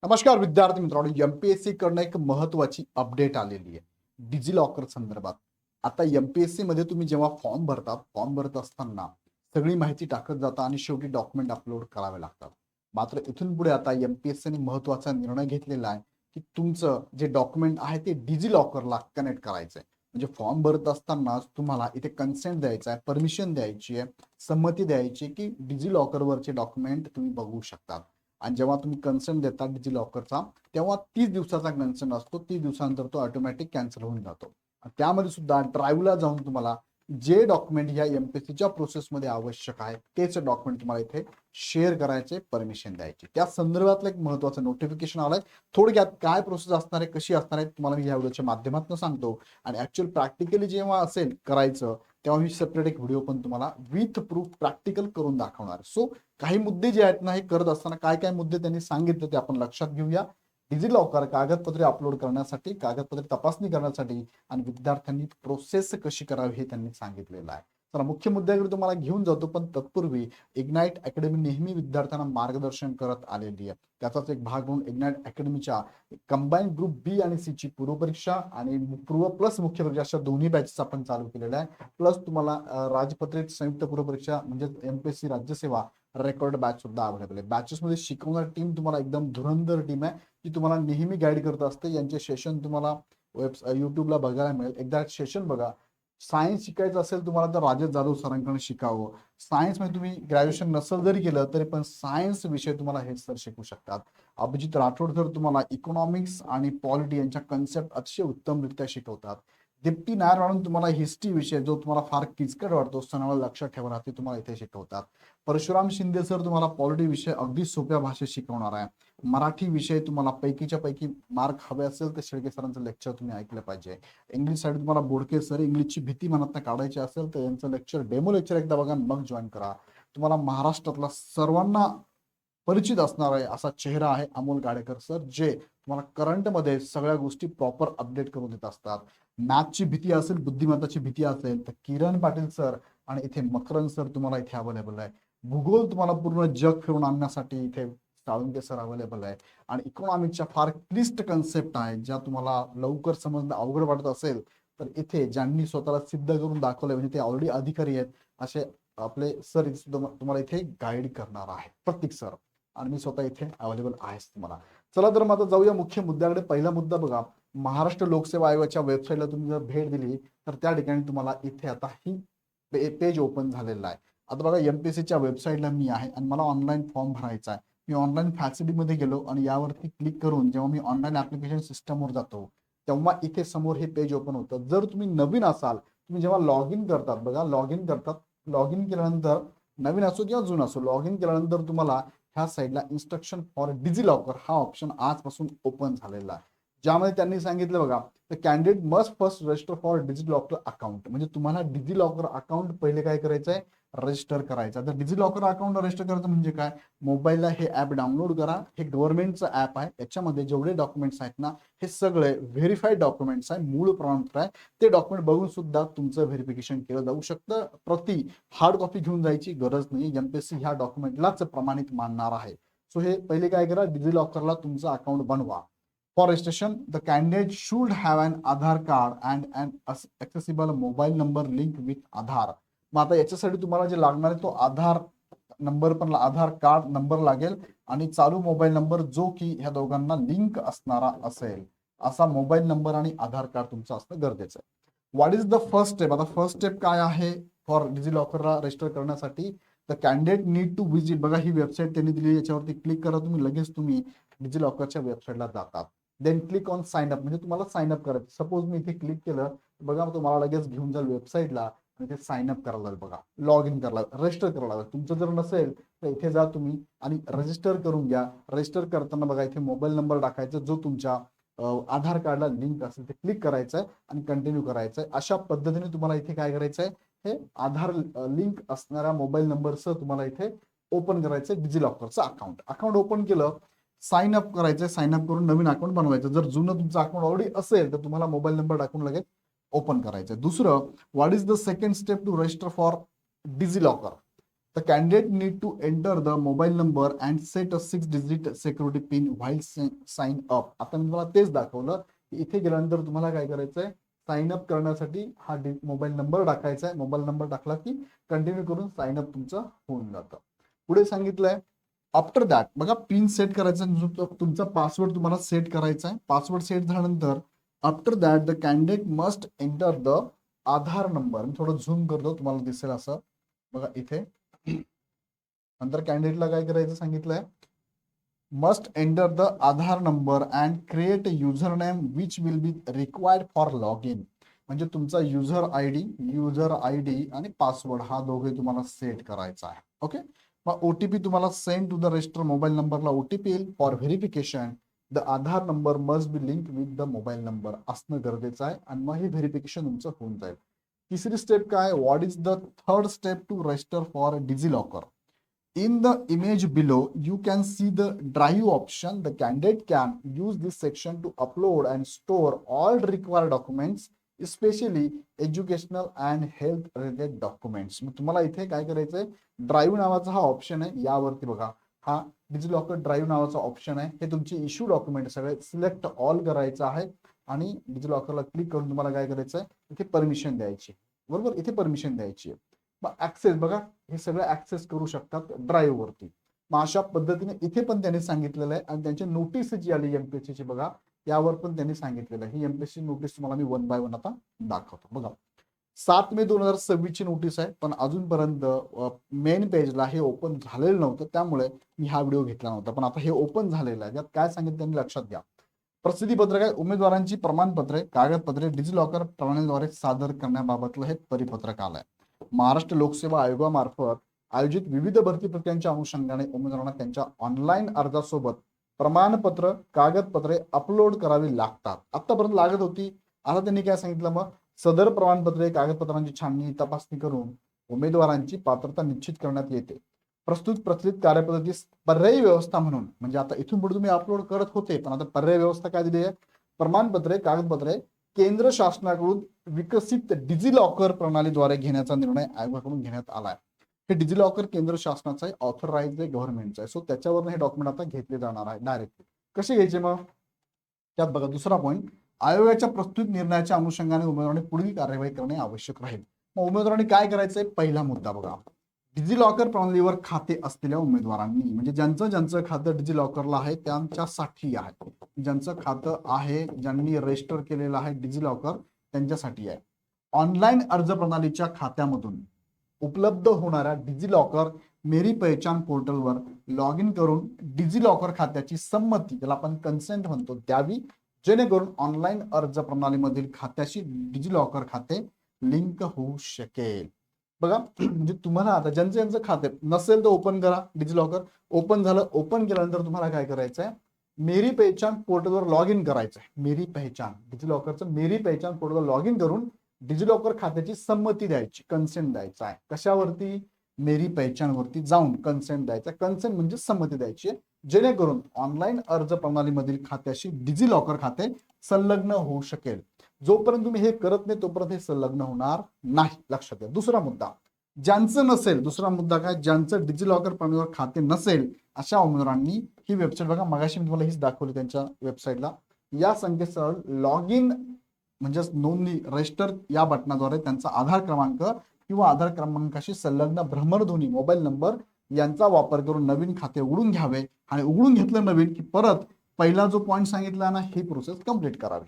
नमस्कार विद्यार्थी मित्रांनो, एमपीएससी कडनं एक महत्वाची अपडेट आलेली आहे डिजी लॉकर संदर्भात. आता एमपीएससी मध्ये तुम्ही जेव्हा फॉर्म भरत असताना सगळी माहिती टाकत जाता आणि शेवटी डॉक्युमेंट अपलोड करावे लागतात. मात्र इथून पुढे आता एमपीएससीने महत्वाचा निर्णय घेतलेला आहे की तुमचं जे डॉक्युमेंट आहे ते डिजी लॉकरला कनेक्ट करायचंय. म्हणजे फॉर्म भरत असताना तुम्हाला इथे कन्सेंट द्यायचा आहे, परमिशन द्यायची आहे, संमती द्यायची की डिजी लॉकरवरचे डॉक्युमेंट तुम्ही बघू शकता. आणि जेव्हा तुम्ही कन्सर्न देता डिजी लॉकरचा, तेव्हा 30 दिवसाचा कन्सर्न असतो. 30 दिवसानंतर तो ऑटोमॅटिक कॅन्सल होऊन जातो. त्यामध्ये सुद्धा ड्राईव्हला जाऊन तुम्हाला जे डॉक्युमेंट या एमपीएससीच्या प्रोसेसमध्ये आवश्यक आहे तेच डॉक्युमेंट तुम्हाला इथे शेअर करायचे, परमिशन द्यायची. त्या संदर्भातलं एक महत्वाचं नोटिफिकेशन आलंय. थोडक्यात काय प्रोसेस असणार आहे, कशी असणार आहे, तुम्हाला मी या व्हिडिओच्या माध्यमातून सांगतो. आणि ऍक्च्युअल प्रॅक्टिकली जेव्हा असेल करायचं तेव्हा मी सेपरेट एक व्हिडिओ पण तुम्हाला विथ प्रूफ प्रॅक्टिकल करून दाखवणार. सो काही मुद्दे जे आहेत ना, हे करत असताना काय काय मुद्दे त्यांनी सांगितले ते आपण लक्षात घेऊया. डिजी लॉकर कागदपत्रे अपलोड करण्यासाठी, कागदपत्रे तपासणी करण्यासाठी आणि विद्यार्थ्यांनी प्रोसेस कशी करावी हे त्यांनी सांगितलेलं आहे. तर मुख्य मुद्द्याकडे तुम्हाला घेऊन जातो, पण तत्पूर्वी इग्नाइट अकॅडमी नेहमी विद्यार्थ्यांना मार्गदर्शन करत आलेली आहे. त्याचाच एक भाग म्हणून इग्नाइट अकॅडमीच्या कंबाईन ग्रुप बी आणि सी ची पूर्वपरीक्षा आणि पूर्व प्लस मुख्य परीक्षा अशा दोन्ही बॅचेस आपण चालू केलेल्या आहे. प्लस तुम्हाला राजपत्रित संयुक्त पूर्वपरीक्षा म्हणजे एमपीएससी राज्यसेवा रेकॉर्ड बॅच सुद्धा अवेलेबल आहे. बॅचेस मध्ये शिकवणारी टीम तुम्हाला एकदम धुरंधर टीम आहे, की तुम्हाला नेहमी गाईड करत असते. यांचे सेशन तुम्हाला युट्यूबला बघायला मिळेल. एकदा सेशन बघा. सायन्स शिकायचं असेल तुम्हाला तर राजेश जाधव सरांकडे शिकावं. सायन्स मध्ये तुम्ही ग्रॅज्युएशन नसेल जरी केलं तरी पण सायन्स विषय तुम्हाला हे सर शिकवू शकतात. अभिजित राठोड सर तुम्हाला इकॉनॉमिक्स आणि पॉलिटी यांच्या कन्सेप्ट अतिशय उत्तमरित्या शिकवतात. दीप्ती नायर मॅडम तुम्हाला हिस्ट्री विषय जो तुम्हाला फार किचकट वाटतो, सणाला लक्षात ठेवा, ते तुम्हाला इथे शिकवतात. परशुराम शिंदे सर तुम्हाला पॉलिटी विषय अगदी सोप्या भाषेत शिकवणार आहे. मराठी विषय तुम्हाला पैकीच्या पैकी मार्क हवे असेल तर शेळके सरांचं लेक्चर तुम्ही ऐकलं पाहिजे. इंग्लिश साठी तुम्हाला बोडके सर, इंग्लिशची भीती मनात काढायची असेल तर यांचं लेक्चर, डेमो लेक्चर एकदा बघा, मग जॉईन करा. तुम्हाला महाराष्ट्रातला सर्वांना परिचित असणार आहे असा चेहरा आहे अमोल गाडेकर सर, जे तुम्हाला करंटमध्ये सगळ्या गोष्टी प्रॉपर अपडेट करून देत असतात. मॅथची भीती असेल, बुद्धिमत्ताची भीती असेल तर किरण पाटील सर आणि इथे मकरंद सर तुम्हाला इथे अवेलेबल आहे. भूगोल तुम्हाला पूर्ण जग फिरून आणण्यासाठी इथे साळुंके सर अवेलेबल आहे. आणि इकॉनॉमिकच्या फार क्लिष्ट कन्सेप्ट आहे ज्या तुम्हाला लवकर समजणं अवघड वाटत असेल तर इथे ज्यांनी स्वतःला सिद्ध करून दाखवलंय, म्हणजे ते ऑलरेडी अधिकारी आहेत असे आपले सर तुम्हाला इथे गाईड करणार आहे, प्रत्येक सर. आणि मी स्वतः इथे अवेलेबल आहेच तुम्हाला. चला तर मग आता जाऊया मुख्य मुद्द्याकडे. पहिला मुद्दा बघा, महाराष्ट्र लोकसेवा आयोगाच्या वेबसाईटला तुम्ही जर भेट दिली तर त्या ठिकाणी तुम्हाला इथे आता ही पेज ओपन झालेला आहे. आता बघा, एमपीएससीच्या वेबसाईटला मी आहे आणि मला ऑनलाईन फॉर्म भरायचा आहे. मी ऑनलाईन फॅसिलिटीमध्ये गेलो आणि यावरती क्लिक करून जेव्हा मी ऑनलाईन ऍप्लिकेशन सिस्टमवर जातो तेव्हा इथे समोर हे पेज ओपन होतं. जर तुम्ही नवीन असाल, तुम्ही जेव्हा लॉग इन करतात, बघा लॉग इन करतात, लॉग इन केल्यानंतर नवीन असो किंवा जुना असो, लॉग इन केल्यानंतर तुम्हाला ह्या साईडला इन्स्ट्रक्शन फॉर डिजी लॉकर हा ऑप्शन आजपासून ओपन झालेला आहे. ज्यामध्ये त्यांनी सांगितलं बघा, the candidate must first register for DigiLocker account. म्हणजे तुम्हाला डिजी लॉकर अकाउंट पहिले काय करायचं आहे, रजिस्टर करायचं. तर डिजी लॉकर अकाउंट रजिस्टर करायचं म्हणजे काय, मोबाईलला हे ऍप डाउनलोड करा. हे गव्हर्नमेंटचं ऍप आहे. याच्यामध्ये जेवढे डॉक्युमेंट्स आहेत ना, हे सगळे व्हेरीफाईड डॉक्युमेंट्स आहे, मूळ प्रमाणपत्र आहे. ते डॉक्युमेंट बघून सुद्धा तुमचं व्हेरिफिकेशन केलं जाऊ शकतं. प्रति हार्ड कॉपी घेऊन जायची गरज नाही. एमपीएससी ह्या डॉक्युमेंटलाच प्रमाणित मानणार आहे. सो हे पहिले काय करा, डिजी लॉकरला तुमचं अकाउंट बनवा. For registration the candidate should have an Aadhaar card and an accessible mobile number link with Aadhaar. मग आता याच्यासाठी तुम्हाला जे लागणार आहे तो आधार नंबर पण, आधार कार्ड नंबर लागेल आणि चालू मोबाईल नंबर जो की ह्या दोघांना लिंक असणारा असेल असा मोबाईल नंबर आणि आधार कार्ड तुमचं असणं गरजेचं आहे. What is the first step? आता फर्स्ट स्टेप काय आहे फॉर डिजी लॉकरला रजिस्टर करण्यासाठी? The candidate need to visit, बघा ही वेबसाईट त्यांनी दिली, याच्यावरती क्लिक करा तुम्ही, लगेच तुम्ही डिजी लॉकरच्या वेबसाईटला जातात. Then click on sign up, म्हणजे तुम्हाला साइन अप करायचं. सपोज मी इथे क्लिक केलं, बघा तुम्हाला लगेच घेऊन जाईल वेबसाईटला आणि ते साइन अप करायला लागेल. बघा लॉग इन करायला, रजिस्टर करायला लागेल. तुमचं जर नसेल तर इथे जा तुम्ही आणि रजिस्टर करून घ्या. रजिस्टर करताना बघा इथे मोबाईल नंबर टाकायचा जो तुमच्या आधार कार्डला लिंक असेल, ते क्लिक करायचं आहे आणि कंटिन्यू करायचं आहे. अशा पद्धतीने तुम्हाला इथे काय करायचं आहे, हे आधार लिंक असणाऱ्या मोबाईल नंबरचं तुम्हाला इथे ओपन करायचं डिजी लॉकरचं अकाउंट. अकाउंट ओपन केलं, साइन अप करायचं. साइन अप करून नवीन अकाउंट बनवायचं. जर जुनं तुमचं अकाउंट ऑलरेडी असेल तर तुम्हाला मोबाईल नंबर टाकून लगेच ओपन करायचं. दुसरं, what is the second step to register for DigiLocker? The candidate need to enter the mobile number and set a 6 digit security pin while sign up. आता मी तुम्हाला तेच दाखवलं की इथे गेल्यानंतर तुम्हाला काय करायचंय, साइन अप करण्यासाठी हा मोबाईल नंबर टाकायचा आहे. मोबाईल नंबर टाकला की कंटिन्यू करून साइन अप तुमचं होऊन जातं. पुढे सांगितलंय आफ्टर दॅट बघा पिन सेट करायचा, तुमचा पासवर्ड तुम्हाला सेट करायचा आहे. पासवर्ड सेट झाल्यानंतर after that the candidate must enter the Aadhaar number. मी थोडं झूम करतो तुम्हाला दिसेल असं बघा इथे. नंतर कॅन्डिडेटला काय करायचं सांगितलंय, must enter the Aadhaar number and create a user name which will be required for log in. म्हणजे तुमचा युजर आय डी आणि पासवर्ड हा दोघे तुम्हाला सेट करायचा आहे. ओके. मग ओटीपी तुम्हाला send to the register mobile नंबरला ओटीपी येईल for verification. The Aadhaar number must be link with the mobile number असणं गरजेचं आहे आणि मग हे व्हेरिफिकेशन तुमचं होऊन जाईल. तिसरी स्टेप काय, what is the third step to register for DigiLocker. In the image below, you can see the drive option. The candidate can use this section to upload and store all required documents, especially educational and health related documents. मग तुम्हाला इथे काय करायचंय, drive नावाचा हा option आहे, यावरती बघा हा डिजिलॉकर ड्राईव्ह नावाचा ऑप्शन आहे. हे तुमचे इश्यू डॉक्युमेंट सगळे सिलेक्ट ऑल करायचं आहे आणि डिजिलॉकरला क्लिक करून तुम्हाला काय करायचं आहे, इथे परमिशन द्यायची. बरोबर, इथे परमिशन द्यायची आहे. मग ऍक्सेस बघा हे सगळं ऍक्सेस करू शकतात ड्राईव्ह वरती. मग अशा पद्धतीने इथे पण त्यांनी सांगितलेलं आहे आणि त्यांची नोटीस जी आली एमपीएससी बघा यावर पण त्यांनी सांगितलेलं आहे. ही एमपीएससी नोटीस तुम्हाला मी 1 बाय 1 आता दाखवतो. बघा 7 मे 2026 ची नोटीस आहे, पण अजूनपर्यंत मेन पेजला हे ओपन झालेलं नव्हतं, त्यामुळे मी हा व्हिडिओ घेतला नव्हता. पण आता हे ओपन झालेलं आहे. त्यात काय सांगितलं त्यांनी लक्षात घ्या. प्रसिद्धीपत्रक आहे, उमेदवारांची प्रमाणपत्रे कागदपत्रे डिजिलॉकर प्रणालीद्वारे सादर करण्याबाबतलं हे परिपत्रक आलंय. महाराष्ट्र लोकसेवा आयोगामार्फत आयोजित विविध भरती प्रक्रियांच्या अनुषंगाने उमेदवारांना त्यांच्या ऑनलाईन अर्जासोबत प्रमाणपत्र कागदपत्रे अपलोड करावी लागतात. आतापर्यंत लागत होती, आता त्यांनी काय सांगितलं, मग सदर प्रमाणपत्रे कागदपत्रांची छाननी तपासणी करून उमेदवारांची पात्रता निश्चित करण्यात येते. प्रस्तुत प्रचलित कार्यपद्धतीस पर्यायी व्यवस्था म्हणून, म्हणजे आता इथून पुढे तुम्ही अपलोड करत होते, पण आता पर्यायी व्यवस्था काय दिली आहे, प्रमाणपत्रे कागदपत्रे केंद्र शासनाकडून विकसित डिजिलॉकर प्रणालीद्वारे घेण्याचा निर्णय आयोगाकडून घेण्यात आलाय. हे डिजिलॉकर केंद्र शासनाचं आहे, ऑथराइज्ड गव्हर्नमेंटचं आहे. सो त्याच्यावर हे डॉक्युमेंट आता घेतले जाणार आहे डायरेक्टली. कसे घ्यायचे मग, त्यात बघा दुसरा पॉईंट, आयोगाच्या प्रस्तुत निर्णयाच्या अनुषंगाने उमेदवारांनी पुढील कार्यवाही करणे आवश्यक राहील. मग उमेदवारांनी काय करायचंय, पहिला मुद्दा बघा, डिजिलॉकर प्रणालीवर खाते असलेल्या उमेदवारांनी, म्हणजे ज्यांचं खातं डिजिलॉकरला आहे त्यांच्यासाठी आहे, ज्यांचं खातं आहे ज्यांनी रजिस्टर केलेलं आहे डिजिलॉकर त्यांच्यासाठी आहे. ऑनलाईन अर्ज प्रणालीच्या खात्यामधून उपलब्ध होणाऱ्या डिजिलॉकर मेरी पहचान पोर्टलवर लॉग इन करून डिजिलॉकर खात्याची संमती, ज्याला आपण कन्सेंट म्हणतो, द्यावी, जेणेकरून ऑनलाईन अर्ज प्रणालीमधील खात्याशी डिजिलॉकर खाते लिंक होऊ शकेल. बघा म्हणजे तुम्हाला आता ज्यांचं खाते नसेल तर ओपन करा डिजिलॉकर. ओपन झालं, ओपन केल्यानंतर तुम्हाला काय करायचं आहे, मेरी पहचान पोर्टलवर लॉग इन करायचं आहे. मेरी पहचान डिजिलॉकरचं मेरी पहचान पोर्टलवर लॉग इन करून डिजिलॉकर खात्याची संमती द्यायची, कन्सेंट द्यायचा आहे. कशावरती, मेरी पहचान वरती जाऊन कन्सेंट द्यायचा. कन्सेंट म्हणजे संमती द्यायची आहे, जेणेकरून ऑनलाईन अर्ज प्रणालीमधील खात्याशी डिजिलॉकर खाते संलग्न होऊ शकेल. जोपर्यंत तुम्ही हे करत नाही तोपर्यंत हे संलग्न होणार नाही, लक्षात घ्या. दुसरा मुद्दा, ज्यांचं नसेल, दुसरा मुद्दा काय, ज्यांचं डिजिलॉकर प्रणालीवर खाते नसेल अशा उमेदवारांनी ही वेबसाईट बघा, मगाशी मी तुम्हाला हीच दाखवली त्यांच्या वेबसाईटला, या संकेतस्थळ लॉग इन म्हणजे नोंदणी रजिस्टर या बटनाद्वारे त्यांचा आधार क्रमांक किंवा आधार क्रमांकाशी संलग्न भ्रमणध्वनी मोबाईल नंबर यांचा वापर करून नवीन खाते उघडून घ्यावे आणि उघडून घेतलं नवीन की परत पहिला जो पॉईंट सांगितला ना ही प्रोसेस कंप्लीट करावी.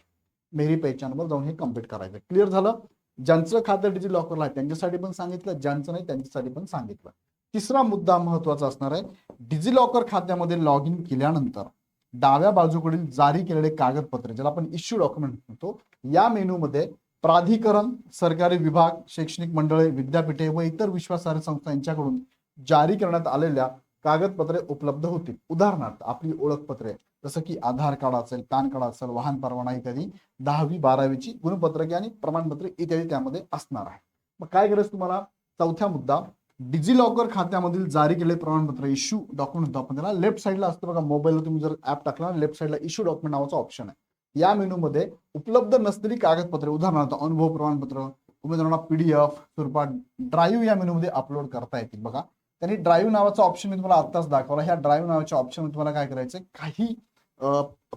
मेरी पहचानवर जाऊन हे कंप्लीट करायचं. क्लिअर झालं. ज्यांचं खातं डिजिलॉकरला आहे त्यांच्यासाठी पण सांगितलं, ज्यांचं नाही त्यांच्यासाठी पण सांगितलं. तिसरा मुद्दा महत्वाचा असणार आहे, डिजिलॉकर खात्यामध्ये लॉग इन केल्यानंतर डाव्या बाजूकडील जारी केलेले कागदपत्रे, ज्याला आपण इश्यू डॉक्युमेंट म्हणतो, या मेनूमध्ये प्राधिकरण, सरकारी विभाग, शैक्षणिक मंडळे, विद्यापीठे व इतर विश्वासार्ह संस्था यांच्याकडून जारी करण्यात आलेल्या कागदपत्रे उपलब्ध होतील. उदाहरणार्थ आपली ओळखपत्रे जसं की आधार कार्ड असेल, पॅन कार्ड असेल, वाहन परवाना इत्यादी, 10वी 12वीची गुणपत्रके आणि प्रमाणपत्रे इत्यादी त्यामध्ये असणार आहे. मग काय करायचं तुम्हाला, चौथा मुद्दा, डिजिलॉकर खात्यामधील जारी केलेले प्रमाणपत्र इश्यू डॉक्युमेंट आपण त्याला लेफ्ट साईडला असतं बघा, मोबाईलला तुम्ही जर ऍप टाकला लेफ्ट साईडला इश्यू डॉक्युमेंट नावाचा ऑप्शन आहे. या मेनूमध्ये उपलब्ध नसलेली कागदपत्रे, उदाहरणार्थ अनुभव प्रमाणपत्र, उमेदवारांना PDF स्वरूपात ड्राईव्ह या मेनूमध्ये अपलोड करता येतील. बघा त्यांनी ड्राईव्ह नावाचा ऑप्शन मी तुम्हाला आत्ताच दाखवला. ह्या ड्राईव्ह नावाच्या ऑप्शन तुम्हाला काय करायचं, काही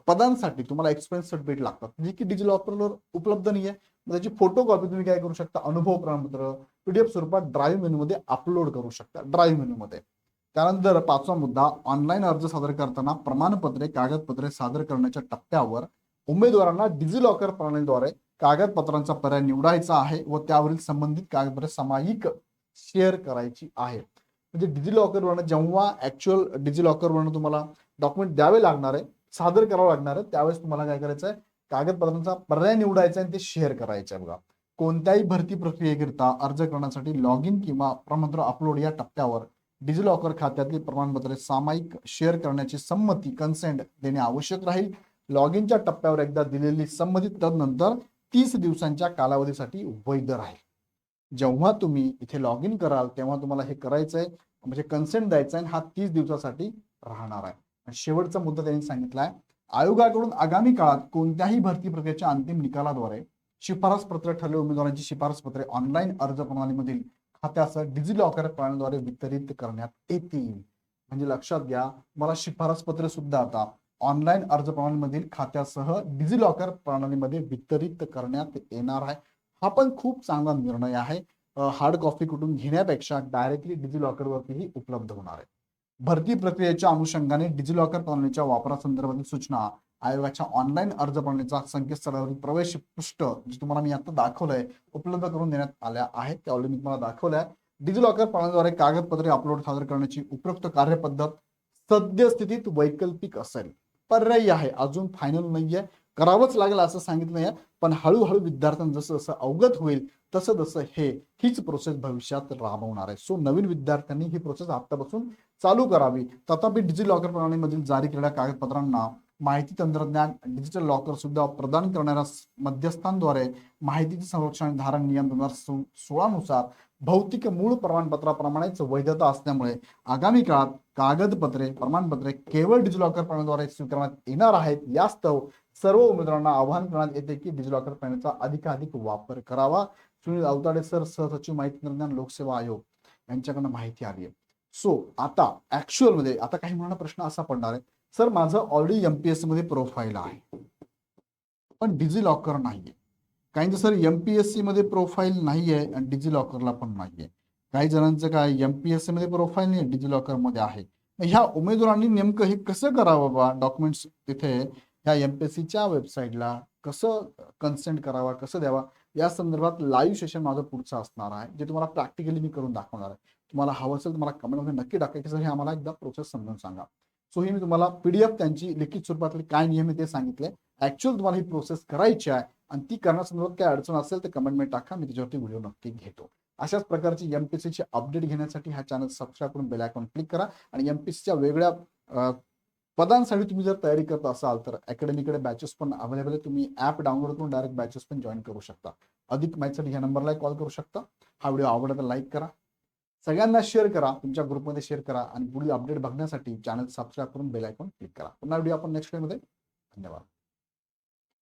पदांसाठी तुम्हाला एक्सपिरियन्स सर्टिफिकेट लागतात जे की डिजिलॉकरवर उपलब्ध नाहीये. त्याची फोटो कॉपी तुम्ही काय करू शकता, अनुभव प्रमाणपत्र पीडीएफ स्वरूपात ड्राईव्ह मेनूमध्ये अपलोड करू शकता, ड्राईव्ह मेनूमध्ये. त्यानंतर 5वा मुद्दा, ऑनलाईन अर्ज सादर करताना प्रमाणपत्रे कागदपत्रे सादर करण्याच्या टप्प्यावर उमेदवारांना डिजिलॉकर प्रणालीद्वारे कागदपत्रांचा पर्याय निवडायचा आहे व त्यावरील संबंधित कागदपत्रे सामायिक शेअर करायची आहेत. म्हणजे डिजिलॉकरवरनं जेव्हा ऍक्च्युअल डिजिलॉकरवरनं तुम्हाला डॉक्युमेंट द्यावे लागणार आहे, सादर करावं लागणार आहे, त्यावेळेस तुम्हाला काय करायचं आहे, कागदपत्रांचा पर्याय निवडायचा आणि ते शेअर करायचे आहे. बघा, कोणत्याही भरती प्रक्रियेकरिता अर्ज करण्यासाठी लॉग इन किंवा प्रमाणपत्र अपलोड या टप्प्यावर डिजिलॉकर खात्यातील प्रमाणपत्रे सामायिक शेअर करण्याची संमती कन्सेंट देणे आवश्यक राहील. लॉग इनच्या टप्प्यावर एकदा दिलेली संमती तदनंतर 30 दिवसांच्या कालावधीसाठी वैध राहील. जेव्हा तुम्ही इथे लॉग इन कराल तेव्हा तुम्हाला हे करायचंय, म्हणजे कन्सेंट द्यायचा आहे, हा 30 दिवसासाठी राहणार आहे. शेवटचा मुद्दा त्यांनी सांगितलाय, आयोगाकडून आगामी काळात कोणत्याही भरती प्रक्रियेच्या अंतिम निकालाद्वारे शिफारस पत्र ठरलेल्या उमेदवारांची शिफारस पत्रे ऑनलाईन अर्ज प्रणालीमधील खात्यासह डिजिलॉकर प्रणालीद्वारे वितरित करण्यात येतील. म्हणजे लक्षात घ्या, मला शिफारस पत्रे सुद्धा आता ऑनलाईन अर्ज प्रणालीमधील खात्यासह डिजिलॉकर प्रणालीमध्ये वितरित करण्यात येणार आहे. हा पण खूप चांगला निर्णय आहे. हार्ड कॉपी कुठून घेण्यापेक्षा डायरेक्टली डिजिलॉकरवरतीही उपलब्ध होणार आहे. भरती प्रक्रियेच्या अनुषंगाने डिजिलॉकर प्रणालीच्या वापरासंदर्भातील सूचना आयोगाच्या ऑनलाईन अर्ज प्रणालीचा संकेतस्थळावरील प्रवेश पृष्ठ, जे तुम्हाला मी आता दाखवलंय, उपलब्ध करून देण्यात आल्या आहेत. त्या ऑलरेडी मी तुम्हाला दाखवल्या. डिजिलॉकर प्रणालीद्वारे कागदपत्रे अपलोड सादर करण्याची उपयुक्त कार्यपद्धत सद्यस्थितीत वैकल्पिक असेल, पर्यायी आहे, अजून फायनल नाहीये, करावंच लागेल असं सांगितलं नाहीये, पण हळूहळू विद्यार्थ्यांना जसं जसं अवगत होईल तसं तसं हीच प्रोसेस भविष्यात राबवणार आहे. सो नवीन विद्यार्थ्यांनी ही प्रोसेस आतापासून चालू करावी. तथापि डिजिलॉकर प्रणालीमधील जारी केलेल्या कागदपत्रांना माहिती तंत्रज्ञान डिजिटल लॉकर सुद्धा प्रदान करणाऱ्या मध्यस्थांद्वारे माहितीचे संरक्षण धारण नियम 2016 नुसार भौतिक मूळ प्रमाणपत्राप्रमाणेच वैधता असल्यामुळे आगामी काळात कागदपत्रे प्रमाणपत्रे केवळ डिजिलॉकर प्रणालीद्वारे स्वीकारण्यात येणार आहेत. यास्तव सर्व उमेदवारांना आवाहन करण्यात येते की डिजिलॉकर प्रणालीचा अधिकाधिक वापर करावा. सुनील अवताडे सर, सहसचिव माहिती तंत्रज्ञान लोकसेवा आयोग, यांच्याकडनं माहिती आली आहे. सो आता ऍक्च्युअल मध्ये आता काही मुलांना प्रश्न असा पडणार आहे, सर माझं ऑलरेडी एमपीएससी मध्ये प्रोफाईल आहे पण डिजिलॉकर नाहीये. काहींचं सर एमपीएससी मध्ये प्रोफाईल नाहीये आणि डिजिलॉकरला पण नाहीये. काही जणांचं काय एमपीएससी मध्ये प्रोफाईल नाही, डिजिलॉकर मध्ये आहे. ह्या उमेदवारांनी नेमकं हे कसं करावं बा, डॉक्युमेंट्स तिथे ह्या एमपीएससीच्या वेबसाईटला कसं कन्सेंट करावा, कसं द्यावा, या संदर्भात लाईव्ह सेशन माझं पुढचं असणार आहे, जे तुम्हाला प्रॅक्टिकली मी करून दाखवणार आहे. तुम्हाला हवं असेल तुम्हाला कमेंटमध्ये नक्की टाकायचं, सर हे आम्हाला एकदा प्रोसेस समजून सांगा. सो ही मी तुम्हाला पीडीएफ त्यांची लिखित स्वरूपातले काय नियम आहे ते सांगितले. ऍक्च्युअल तुम्हाला ही प्रोसेस करायची आहे आणि ती करण्यासंदर्भात काय अडचण असेल तर कमेंटमध्ये टाका, मी त्याच्यावरती व्हिडिओ नक्की घेतो. अशाच प्रकारची एमपीएससीची अपडेट घेण्यासाठी हा चॅनल सबस्क्राईब करून बेल आयकॉन क्लिक करा. आणि एमपीएससीच्या वेगळ्या पदांसाठी तुम्ही जर तयारी करत असाल तर अकॅडमीकडे बॅचेस पण अवेलेबल आहे. तुम्ही ऍप डाउनलोड करून डायरेक्ट बॅचेस पण जॉईन करू शकता. अधिक माहितीसाठी ह्या नंबरला कॉल करू शकता. हा व्हिडिओ आवडला तर लाईक करा, सगळ्यांना शेअर करा, तुमच्या ग्रुपमध्ये शेअर करा आणि पुढील अपडेट बघण्यासाठी चॅनल सबस्क्राईब करून बेल आयकॉन क्लिक करा. पुन्हा व्हिडिओ आपण नेक्स्ट मध्ये. धन्यवाद.